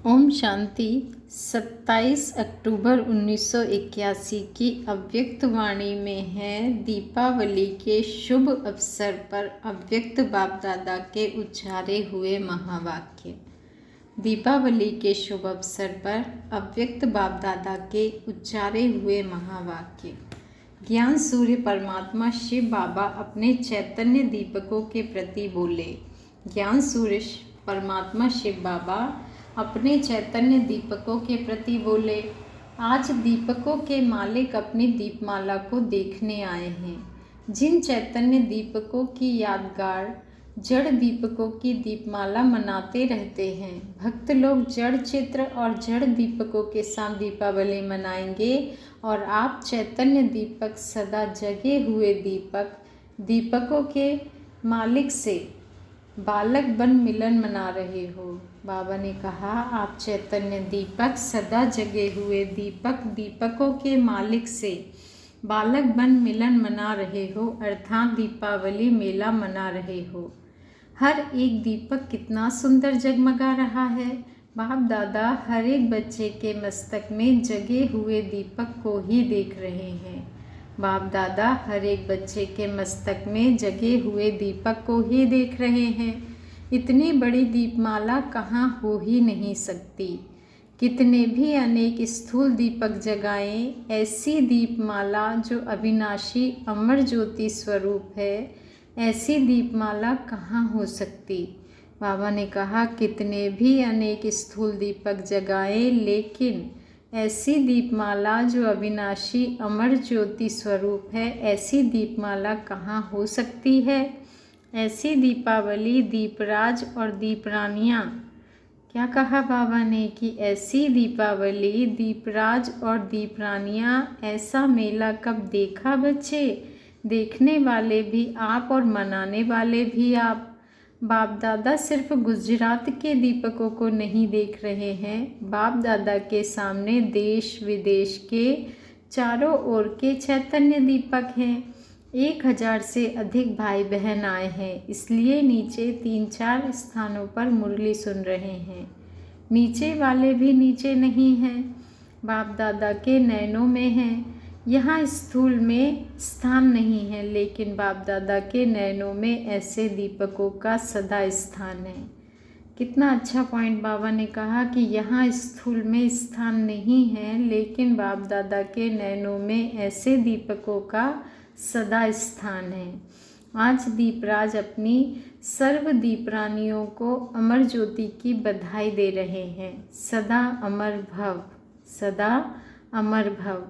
ओम शांति। 27 अक्टूबर 1981 की अव्यक्त वाणी में है। दीपावली के शुभ अवसर पर अव्यक्त बाप दादा के उच्चारे हुए महावाक्य। दीपावली के शुभ अवसर पर अव्यक्त बाप दादा के उच्चारे हुए महावाक्य। ज्ञान सूर्य परमात्मा शिव बाबा अपने चैतन्य दीपकों के प्रति बोले। ज्ञान सूर्य परमात्मा शिव बाबा अपने चैतन्य दीपकों के प्रति बोले। आज दीपकों के मालिक अपनी दीपमाला को देखने आए हैं। जिन चैतन्य दीपकों की यादगार जड़ दीपकों की दीपमाला मनाते रहते हैं, भक्त लोग जड़ चित्र और जड़ दीपकों के साथ दीपावली मनाएंगे और आप चैतन्य दीपक सदा जगे हुए दीपकों के मालिक से बालक बन मिलन मना रहे हो। बाबा ने कहा, आप चैतन्य दीपक सदा जगे हुए दीपकों के मालिक से बालक बन मिलन मना रहे हो, अर्थात दीपावली मेला मना रहे हो। हर एक दीपक कितना सुंदर जगमगा रहा है। बाप दादा हर एक बच्चे के मस्तक में जगे हुए दीपक को ही देख रहे हैं। बाप दादा हर एक बच्चे के मस्तक में जगे हुए दीपक को ही देख रहे हैं। इतनी बड़ी दीपमाला कहाँ हो ही नहीं सकती। कितने भी अनेक स्थूल दीपक जगाएं, ऐसी दीपमाला जो अविनाशी अमर ज्योति स्वरूप है, ऐसी दीपमाला कहाँ हो सकती। बाबा ने कहा, कितने भी अनेक स्थूल दीपक जगाएं, लेकिन ऐसी दीपमाला जो अविनाशी अमर ज्योति स्वरूप है, ऐसी दीपमाला कहाँ हो सकती है। ऐसी दीपावली दीपराज और दीपरानियाँ, क्या कहा बाबा ने कि ऐसी दीपावली दीपराज और दीपरानियाँ, ऐसा मेला कब देखा बच्चे। देखने वाले भी आप और मनाने वाले भी आप। बाप दादा सिर्फ गुजरात के दीपकों को नहीं देख रहे हैं, बाप दादा के सामने देश विदेश के चारों ओर के चैतन्य दीपक हैं। 1000 से अधिक भाई बहन आए हैं, इसलिए नीचे 3-4 स्थानों पर मुरली सुन रहे हैं। नीचे वाले भी नीचे नहीं हैं, बाप दादा के नयनों में हैं। यहाँ स्थूल में स्थान नहीं है, लेकिन बाप दादा के नयनों में ऐसे दीपकों का सदा स्थान है। कितना अच्छा पॉइंट बाबा ने कहा कि यहाँ स्थूल में स्थान नहीं है, लेकिन बाप दादा के नयनों में ऐसे दीपकों का सदा स्थान है। आज दीपराज अपनी सर्व दीपरानियों को अमर ज्योति की बधाई दे रहे हैं। सदा अमर भव, सदा अमर भव।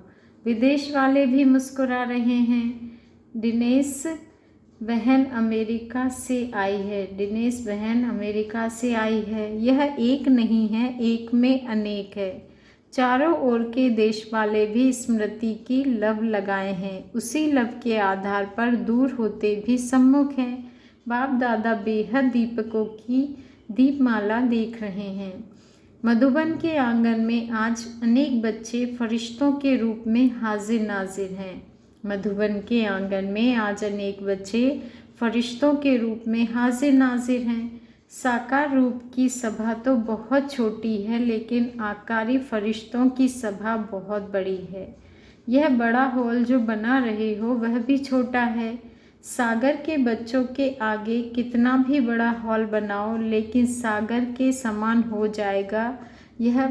विदेश वाले भी मुस्कुरा रहे हैं। दिनेश बहन अमेरिका से आई है। दिनेश बहन अमेरिका से आई है। यह एक नहीं है, एक में अनेक है। चारों ओर के देश वाले भी स्मृति की लव लगाए हैं। उसी लव के आधार पर दूर होते भी सम्मुख हैं। बाप दादा बेहद दीपकों की दीपमाला देख रहे हैं। मधुबन के आंगन में आज अनेक बच्चे फरिश्तों के रूप में हाजिर नाजिर हैं। मधुबन के आंगन में आज अनेक बच्चे फरिश्तों के रूप में हाजिर नाजिर हैं। साकार रूप की सभा तो बहुत छोटी है, लेकिन आकारी फरिश्तों की सभा बहुत बड़ी है। यह बड़ा हॉल जो बना रहे हो वह भी छोटा है। सागर के बच्चों के आगे कितना भी बड़ा हॉल बनाओ, लेकिन सागर के समान हो जाएगा। यह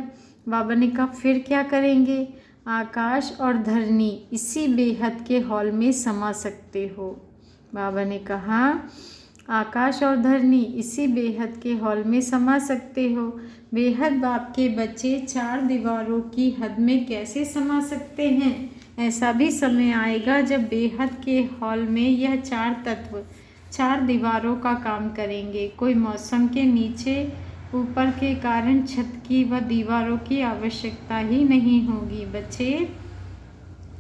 बाबा ने कहा, फिर क्या करेंगे। आकाश और धरनी इसी बेहद के हॉल में समा सकते हो। बाबा ने कहा, आकाश और धरनी इसी बेहद के हॉल में समा सकते हो। बेहद बाप के बच्चे 4 दीवारों की हद में कैसे समा सकते हैं। ऐसा भी समय आएगा जब बेहद के हॉल में यह 4 तत्व 4 दीवारों का काम करेंगे। कोई मौसम के नीचे ऊपर के कारण छत की व दीवारों की आवश्यकता ही नहीं होगी। बच्चे,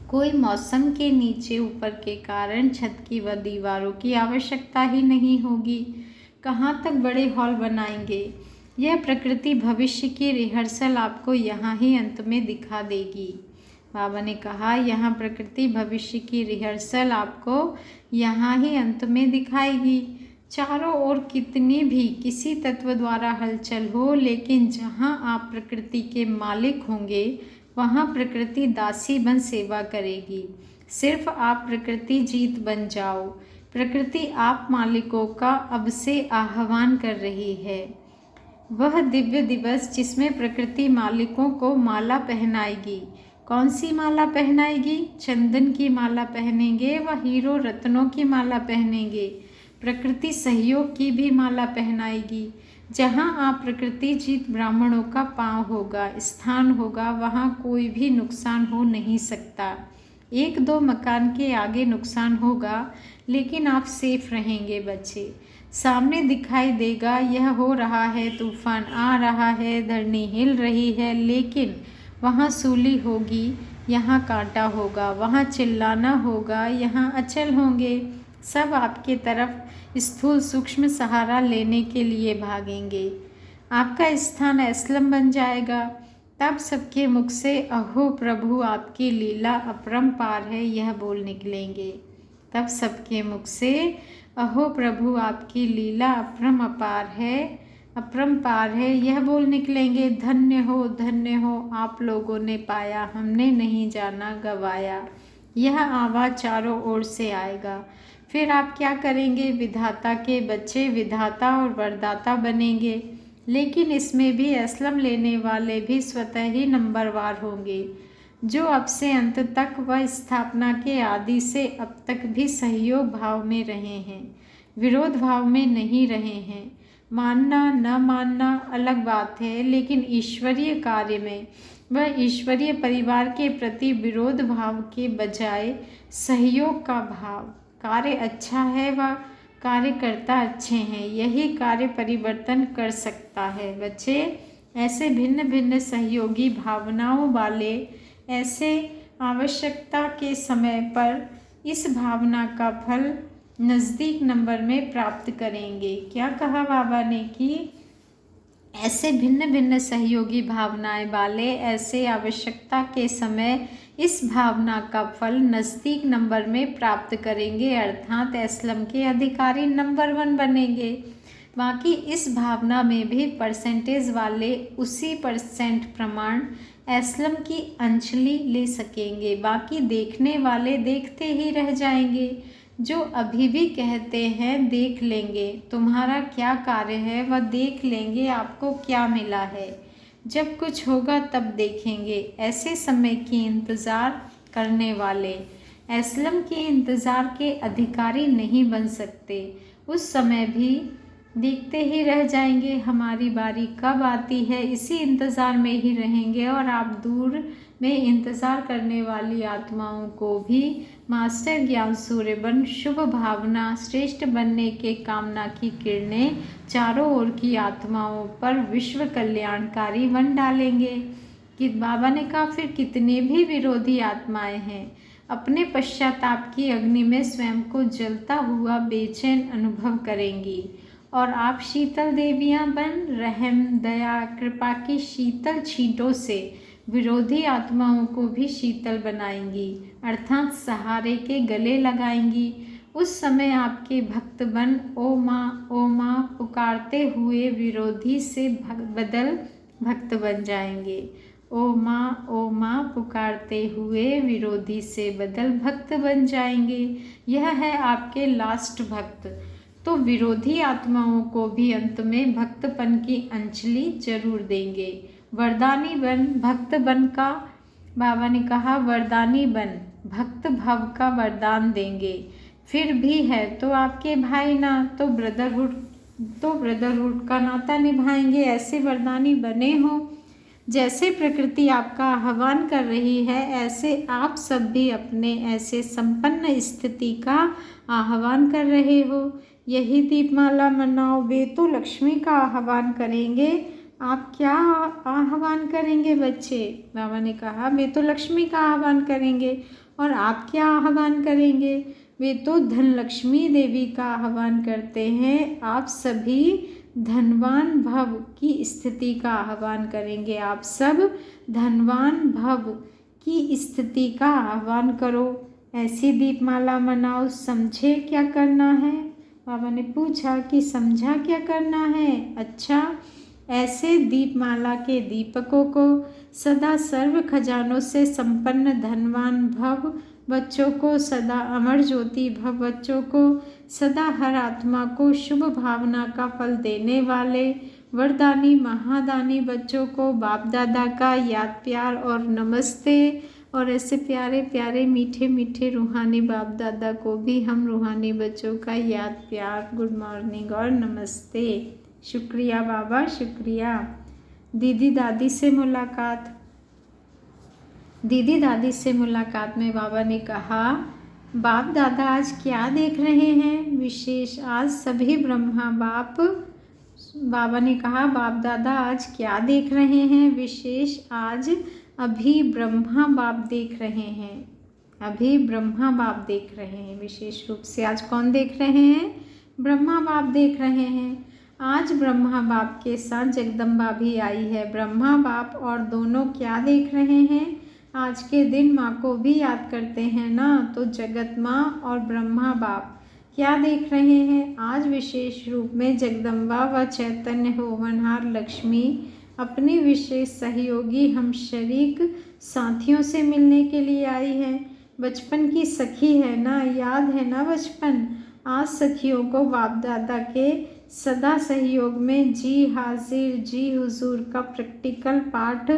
कोई मौसम के नीचे ऊपर के कारण छत की व दीवारों की आवश्यकता ही नहीं होगी। कहाँ तक बड़े हॉल बनाएंगे। यह प्रकृति भविष्य की रिहर्सल आपको यहाँ ही अंत में दिखा देगी। बाबा ने कहा, यहाँ प्रकृति भविष्य की रिहर्सल आपको यहाँ ही अंत में दिखाएगी। चारों ओर कितनी भी किसी तत्व द्वारा हलचल हो, लेकिन जहाँ आप प्रकृति के मालिक होंगे वहाँ प्रकृति दासी बन सेवा करेगी। सिर्फ आप प्रकृति जीत बन जाओ। प्रकृति आप मालिकों का अब से आह्वान कर रही है। वह दिव्य दिवस जिसमें प्रकृति मालिकों को माला पहनाएगी। कौन सी माला पहनाएगी? चंदन की माला पहनेंगे व हीरो रत्नों की माला पहनेंगे। प्रकृति सहयोग की भी माला पहनाएगी। जहाँ आप प्रकृति जीत ब्राह्मणों का पांव होगा, स्थान होगा, वहाँ कोई भी नुकसान हो नहीं सकता। एक दो मकान के आगे नुकसान होगा, लेकिन आप सेफ रहेंगे बच्चे। सामने दिखाई देगा यह हो रहा है, तूफान आ रहा है, धरनी हिल रही है, लेकिन वहाँ सूली होगी, यहाँ कांटा होगा, वहाँ चिल्लाना होगा, यहाँ अचल होंगे। सब आपके तरफ स्थूल सूक्ष्म सहारा लेने के लिए भागेंगे। आपका स्थान एस्लम बन जाएगा। तब सबके मुख से अहो प्रभु आपकी लीला अपरंपार है यह बोल निकलेंगे। तब सबके मुख से अहो प्रभु आपकी लीला अपरंपार है यह बोल निकलेंगे। धन्य हो आप लोगों ने पाया, हमने नहीं जाना गवाया। यह आवाज़ चारों ओर से आएगा। फिर आप क्या करेंगे? विधाता के बच्चे विधाता और वरदाता बनेंगे। लेकिन इसमें भी असलम लेने वाले भी स्वतः ही नंबरवार होंगे, जो अब से अंत तक व स्थापना के आदि से अब तक भी सहयोग भाव में रहे हैं, विरोध भाव में नहीं रहे हैं। मानना न मानना अलग बात है, लेकिन ईश्वरीय कार्य में व ईश्वरीय परिवार के प्रति विरोध भाव के बजाय सहयोग का भाव। कार्य अच्छा है व कार्यकर्ता अच्छे हैं, यही कार्य परिवर्तन कर सकता है। बच्चे, ऐसे भिन्न भिन्न सहयोगी भावनाओं वाले ऐसे आवश्यकता के समय पर इस भावना का फल नज़दीक नंबर में प्राप्त करेंगे। क्या कहा बाबा ने कि ऐसे भिन्न भिन्न सहयोगी भावनाएं वाले ऐसे आवश्यकता के समय इस भावना का फल नज़दीक नंबर में प्राप्त करेंगे, अर्थात एस्लम के अधिकारी नंबर 1 बनेंगे। बाकी इस भावना में भी परसेंटेज वाले उसी % प्रमाण एस्लम की अंजलि ले सकेंगे। बाकी देखने वाले देखते ही रह जाएंगे, जो अभी भी कहते हैं देख लेंगे, तुम्हारा क्या कार्य है वह देख लेंगे, आपको क्या मिला है, जब कुछ होगा तब देखेंगे। ऐसे समय की इंतज़ार करने वाले एस्लम के इंतज़ार के अधिकारी नहीं बन सकते। उस समय भी देखते ही रह जाएंगे हमारी बारी कब आती है, इसी इंतज़ार में ही रहेंगे। और आप दूर में इंतज़ार करने वाली आत्माओं को भी मास्टर ज्ञान सूर्य बन शुभ भावना श्रेष्ठ बनने के कामना की किरणें चारों ओर की आत्माओं पर विश्व कल्याणकारी बन डालेंगे। कि बाबा ने कहा फिर कितने भी विरोधी आत्माएं हैं, अपने पश्चाताप की अग्नि में स्वयं को जलता हुआ बेचैन अनुभव करेंगी, और आप शीतल देवियां बन रहम दया कृपा की शीतल छींटों से विरोधी आत्माओं को भी शीतल बनाएंगी, अर्थात सहारे के गले लगाएंगी। उस समय आपके भक्त बन ओ माँ पुकारते हुए विरोधी से बदल भक्त बन जाएंगे। ओ माँ पुकारते हुए विरोधी से बदल भक्त बन जाएंगे। यह है आपके लास्ट भक्त। तो विरोधी आत्माओं को भी अंत में भक्तपन की अंजलि जरूर देंगे। वरदानी बन भक्त बन का बाबा ने कहा वरदानी बन भक्त भव का वरदान देंगे। फिर भी है तो आपके भाई ना, तो ब्रदरहुड का नाता निभाएंगे। ऐसे वरदानी बने हो। जैसे प्रकृति आपका आह्वान कर रही है, ऐसे आप सब भी अपने ऐसे संपन्न स्थिति का आह्वान कर रहे हो। यही दीपमाला मनाओ। वे तो लक्ष्मी का आह्वान करेंगे, आप क्या आह्वान करेंगे बच्चे? बाबा ने कहा वे तो लक्ष्मी का आह्वान करेंगे, और आप क्या आह्वान करेंगे? वे तो धन लक्ष्मी देवी का आह्वान करते हैं, आप सभी धनवान भव की स्थिति का आह्वान करेंगे। आप सब धनवान भव की स्थिति का आह्वान करो। ऐसी दीपमाला मनाओ। समझे क्या करना है? बाबा ने पूछा कि समझा क्या करना है। अच्छा, ऐसे दीपमाला के दीपकों को सदा सर्व खजानों से संपन्न धनवान भव, बच्चों को सदा अमर ज्योति भव, बच्चों को सदा हर आत्मा को शुभ भावना का फल देने वाले वरदानी महादानी बच्चों को बाप दादा का याद प्यार और नमस्ते। और ऐसे प्यारे प्यारे मीठे मीठे रूहानी बाप दादा को भी हम रूहानी बच्चों का याद प्यार, गुड मॉर्निंग और नमस्ते। शुक्रिया बाबा, शुक्रिया। दीदी दादी से मुलाकात। दीदी दादी से मुलाकात में बाबा ने कहा, बाप दादा आज क्या देख रहे हैं विशेष? आज सभी ब्रह्मा बाप, बाबा ने कहा बाप दादा आज क्या देख रहे हैं विशेष? आज अभी ब्रह्मा बाप देख रहे हैं, अभी ब्रह्मा बाप देख रहे हैं विशेष रूप से। आज कौन देख रहे हैं? ब्रह्मा बाप देख रहे हैं। आज ब्रह्मा बाप के साथ जगदम्बा भी आई है। ब्रह्मा बाप और दोनों क्या देख रहे हैं? आज के दिन माँ को भी याद करते हैं ना, तो जगत माँ और ब्रह्मा बाप क्या देख रहे हैं? आज विशेष रूप में जगदम्बा व चैतन्य होवनहार लक्ष्मी अपनी विशेष सहयोगी हम शरीक साथियों से मिलने के लिए आई है। बचपन की सखी है ना, याद है ना बचपन? आज सखियों को बाप दादा के सदा सहयोग में जी हाजिर जी हुजूर का प्रैक्टिकल पाठ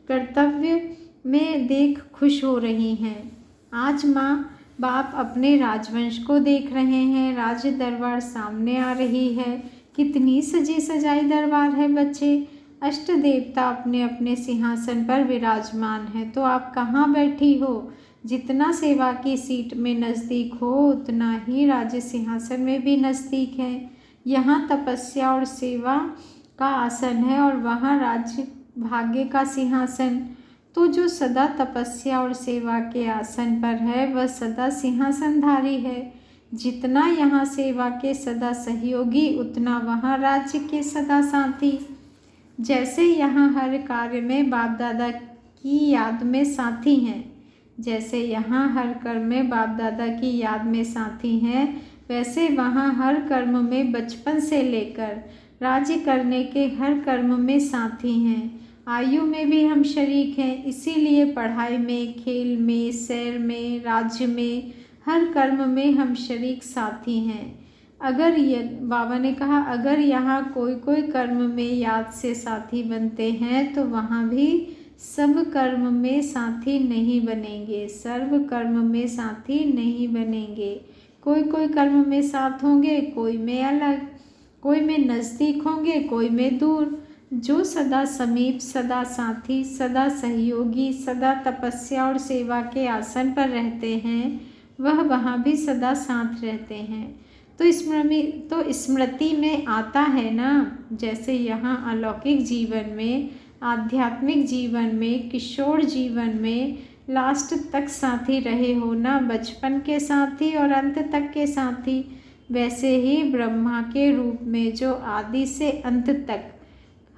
कर्तव्य में देख खुश हो रही हैं। आज माँ बाप अपने राजवंश को देख रहे हैं। राज दरबार सामने आ रही है। कितनी सजी सजाई दरबार है बच्चे। अष्ट देवता अपने अपने सिंहासन पर विराजमान है, तो आप कहाँ बैठी हो? जितना सेवा की सीट में नज़दीक हो उतना ही राज्य सिंहासन में भी नज़दीक है। यहाँ तपस्या और सेवा का आसन है और वहाँ राज्य भाग्य का सिंहासन। तो जो सदा तपस्या और सेवा के आसन पर है वह सदा सिंहासनधारी है। जितना यहाँ सेवा के सदा सहयोगी उतना वहाँ राज्य के सदा साथी। जैसे यहाँ हर कार्य में बाप दादा की याद में साथी हैं, जैसे यहाँ हर कर्म में बाप दादा की याद में साथी हैं, वैसे वहाँ हर कर्म में बचपन से लेकर राज्य करने के हर कर्म में साथी हैं। आयु में भी हम शरीक हैं, इसीलिए पढ़ाई में, खेल में, सैर में, राज्य में, हर कर्म में हम शरीक साथी हैं। अगर ये बाबा ने कहा अगर यहाँ कोई कोई कर्म में याद से साथी बनते हैं तो वहाँ भी सब कर्म में साथी नहीं बनेंगे, सर्व कर्म में साथी नहीं बनेंगे। कोई कोई कर्म में साथ होंगे, कोई में अलग, कोई में नज़दीक होंगे, कोई में दूर। जो सदा समीप, सदा साथी, सदा सहयोगी, सदा तपस्या और सेवा के आसन पर रहते हैं वह वहाँ भी सदा साथ रहते हैं। तो स्मृति में आता है ना, जैसे यहाँ अलौकिक जीवन में, आध्यात्मिक जीवन में, किशोर जीवन में लास्ट तक साथी रहे हो ना, बचपन के साथी और अंत तक के साथी, वैसे ही ब्रह्मा के रूप में जो आदि से अंत तक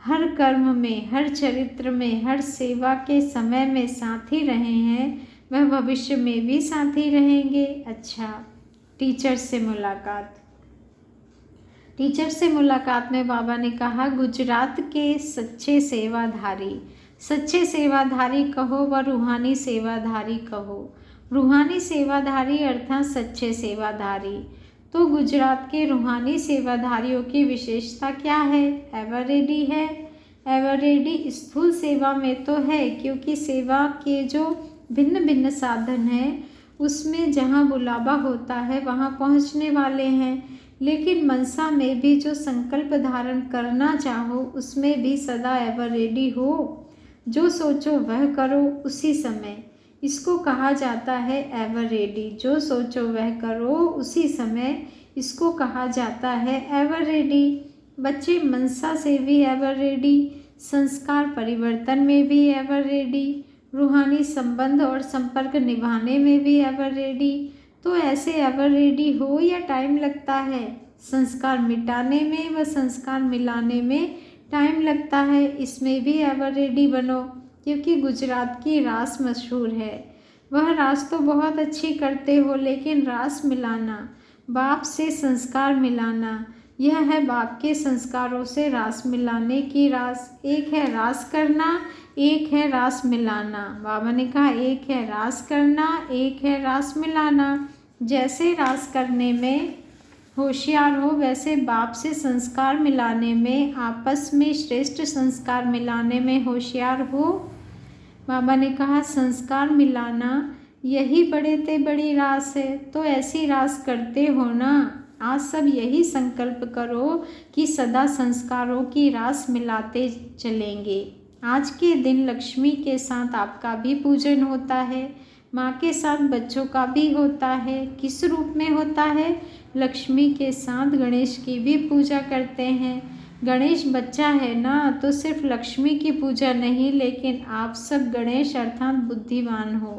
हर कर्म में, हर चरित्र में, हर सेवा के समय में साथी रहे हैं वह भविष्य में भी साथी रहेंगे। अच्छा, टीचर से मुलाकात। टीचर से मुलाकात में बाबा ने कहा गुजरात के सच्चे सेवाधारी, सच्चे सेवाधारी कहो व रूहानी सेवाधारी कहो। रूहानी सेवाधारी अर्थात सच्चे सेवाधारी। तो गुजरात के रूहानी सेवाधारियों की विशेषता क्या है? एवर रेडी है। एवर रेडी स्थूल सेवा में तो है, क्योंकि सेवा के जो भिन्न भिन्न साधन हैं उसमें जहाँ बुलावा होता है वहाँ पहुँचने वाले हैं, लेकिन मनसा में भी जो संकल्प धारण करना चाहो उसमें भी सदा एवर रेडी हो। जो सोचो वह करो उसी समय, इसको कहा जाता है एवर रेडी। जो सोचो वह करो उसी समय, इसको कहा जाता है एवर रेडी। बच्चे मनसा से भी एवर रेडी, संस्कार परिवर्तन में भी एवर रेडी, रूहानी संबंध और संपर्क निभाने में भी एवर रेडी। तो ऐसे एवर रेडी हो या टाइम लगता है? संस्कार मिटाने में व संस्कार मिलाने में टाइम लगता है, इसमें भी एवर रेडी बनो, क्योंकि गुजरात की रास मशहूर है। वह रास तो बहुत अच्छी करते हो, लेकिन रास मिलाना, बाप से संस्कार मिलाना, यह है बाप के संस्कारों से रास मिलाने की रास। एक है रास करना, एक है रास मिलाना। बाबा ने कहा एक है रास करना, एक है रास मिलाना। जैसे रास करने में होशियार हो वैसे बाप से संस्कार मिलाने में, आपस में श्रेष्ठ संस्कार मिलाने में होशियार हो। बाबा ने कहा संस्कार मिलाना यही बड़े ते बड़ी रास है, तो ऐसी रास करते हो ना। आज सब यही संकल्प करो कि सदा संस्कारों की रास मिलाते चलेंगे। आज के दिन लक्ष्मी के साथ आपका भी पूजन होता है, माँ के साथ बच्चों का भी होता है। किस रूप में होता है? लक्ष्मी के साथ गणेश की भी पूजा करते हैं। गणेश बच्चा है ना, तो सिर्फ लक्ष्मी की पूजा नहीं, लेकिन आप सब गणेश अर्थात बुद्धिमान हो,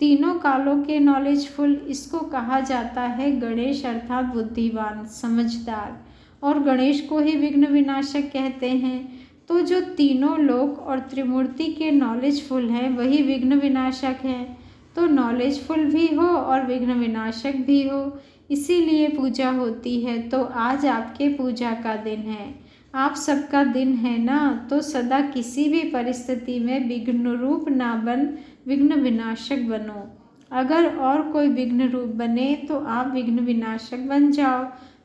तीनों कालों के नॉलेजफुल। इसको कहा जाता है गणेश अर्थात बुद्धिमान, समझदार। और गणेश को ही विघ्न विनाशक कहते हैं। तो जो तीनों लोक और त्रिमूर्ति के नॉलेजफुल हैं वही विघ्न विनाशक हैं। तो नॉलेजफुल भी हो और विघ्न विनाशक भी हो, इसीलिए पूजा होती है। तो आज आपके पूजा का दिन है, आप सबका दिन है ना, तो सदा किसी भी परिस्थिति में विघ्न रूप ना बन विघ्न विनाशक बनो। अगर और कोई विघ्न रूप बने तो आप विघ्न विनाशक बन जाओ,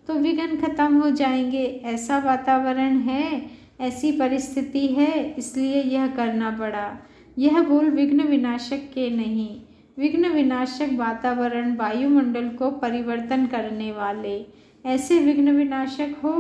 तो विघ्न खत्म हो जाएंगे। ऐसा वातावरण है, ऐसी परिस्थिति है, इसलिए यह करना पड़ा। यह बोल विघ्न विनाशक के नहीं, विघ्न विनाशक वातावरण वायुमंडल को परिवर्तन करने वाले ऐसे विघ्न विनाशक हो।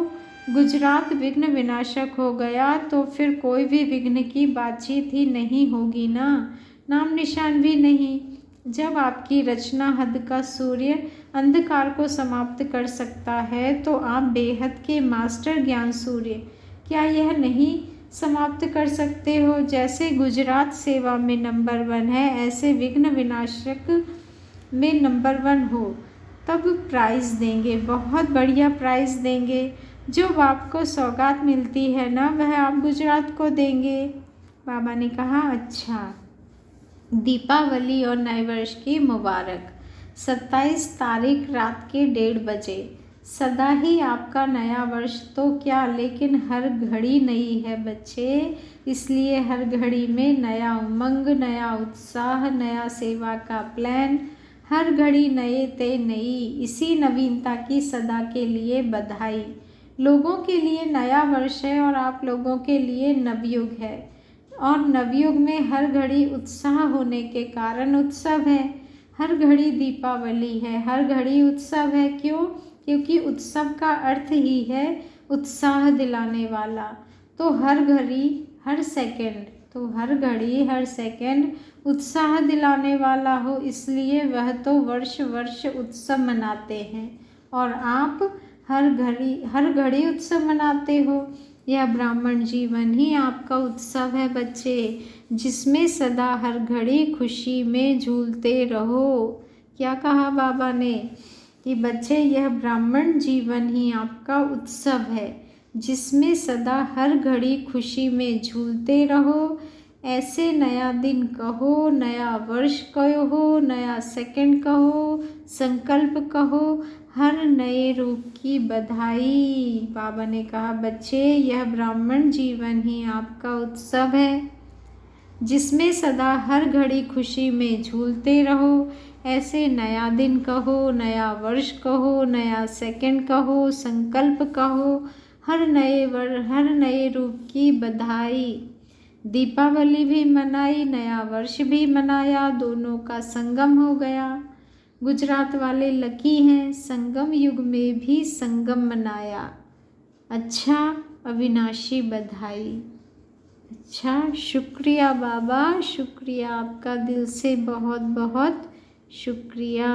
गुजरात विघ्न विनाशक हो गया तो फिर कोई भी विघ्न की बातचीत ही नहीं होगी ना, नाम निशान भी नहीं। जब आपकी रचना हद का सूर्य अंधकार को समाप्त कर सकता है, तो आप बेहद के मास्टर ज्ञान सूर्य क्या यह नहीं समाप्त कर सकते हो? जैसे गुजरात सेवा में नंबर 1 है, ऐसे विघ्न विनाशक में नंबर 1 हो। तब प्राइज़ देंगे, बहुत बढ़िया प्राइज़ देंगे। जो बाप को सौगात मिलती है ना, वह आप गुजरात को देंगे। बाबा ने कहा अच्छा, दीपावली और नए वर्ष की मुबारक। 27 तारीख रात के 1:30 बजे। सदा ही आपका नया वर्ष तो क्या, लेकिन हर घड़ी नई है बच्चे। इसलिए हर घड़ी में नया उमंग, नया उत्साह, नया सेवा का प्लान, हर घड़ी नए ते नई। इसी नवीनता की सदा के लिए बधाई। लोगों के लिए नया वर्ष है और आप लोगों के लिए नवयुग है, और नवयुग में हर घड़ी उत्साह होने के कारण उत्सव है। हर घड़ी दीपावली है, हर घड़ी उत्सव है। क्यों? क्योंकि उत्सव का अर्थ ही है उत्साह दिलाने वाला। तो हर घड़ी हर सेकंड, तो हर घड़ी हर सेकंड उत्साह दिलाने वाला हो, इसलिए वह तो वर्ष वर्ष उत्सव मनाते हैं, और आप हर घड़ी उत्सव मनाते हो। यह ब्राह्मण जीवन ही आपका उत्सव है बच्चे, जिसमें सदा हर घड़ी खुशी में झूलते रहो। क्या कहा बाबा ने कि बच्चे यह ब्राह्मण जीवन ही आपका उत्सव है, जिसमें सदा हर घड़ी खुशी में झूलते रहो। ऐसे नया दिन कहो, नया वर्ष कहो, नया सेकंड कहो, संकल्प कहो, हर नए रूप की बधाई। बाबा ने कहा बच्चे यह ब्राह्मण जीवन ही आपका उत्सव है, जिसमें सदा हर घड़ी खुशी में झूलते रहो। ऐसे नया दिन कहो, नया वर्ष कहो, नया सेकंड कहो, संकल्प कहो, हर नए रूप की बधाई। दीपावली भी मनाई, नया वर्ष भी मनाया, दोनों का संगम हो गया। गुजरात वाले लकी हैं, संगम युग में भी संगम मनाया। अच्छा, अविनाशी बधाई। अच्छा, शुक्रिया बाबा, शुक्रिया आपका, दिल से बहुत बहुत शुक्रिया।